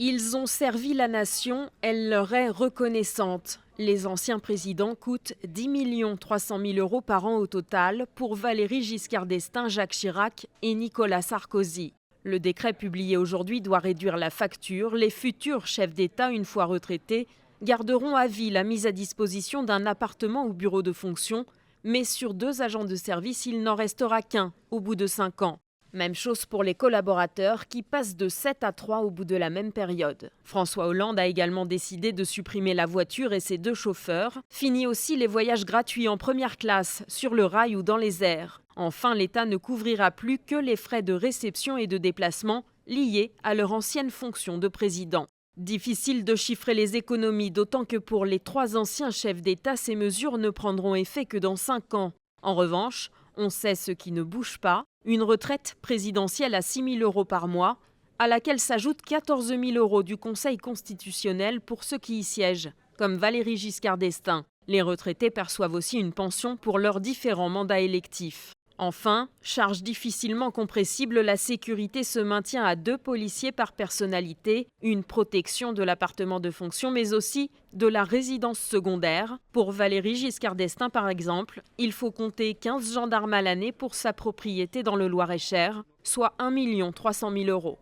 Ils ont servi la nation, elle leur est reconnaissante. Les anciens présidents coûtent 10 300 000 € par an au total pour Valéry Giscard d'Estaing, Jacques Chirac et Nicolas Sarkozy. Le décret publié aujourd'hui doit réduire la facture. Les futurs chefs d'État, une fois retraités, garderont à vie la mise à disposition d'un appartement ou bureau de fonction, mais sur 2 agents de service, il n'en restera qu'un au bout de 5 ans. Même chose pour les collaborateurs qui passent de 7 à 3 au bout de la même période. François Hollande a également décidé de supprimer la voiture et ses 2 chauffeurs. Fini aussi les voyages gratuits en première classe, sur le rail ou dans les airs. Enfin, l'État ne couvrira plus que les frais de réception et de déplacement liés à leur ancienne fonction de président. Difficile de chiffrer les économies, d'autant que pour les 3 anciens chefs d'État, ces mesures ne prendront effet que dans 5 ans. En revanche, on sait ce qui ne bouge pas, une retraite présidentielle à 6 000 € par mois, à laquelle s'ajoutent 14 000 € du Conseil constitutionnel pour ceux qui y siègent, comme Valéry Giscard d'Estaing. Les retraités perçoivent aussi une pension pour leurs différents mandats électifs. Enfin, charge difficilement compressible, la sécurité se maintient à 2 policiers par personnalité, une protection de l'appartement de fonction, mais aussi de la résidence secondaire. Pour Valéry Giscard d'Estaing, par exemple, il faut compter 15 gendarmes à l'année pour sa propriété dans le Loir-et-Cher, soit 1 300 000 €.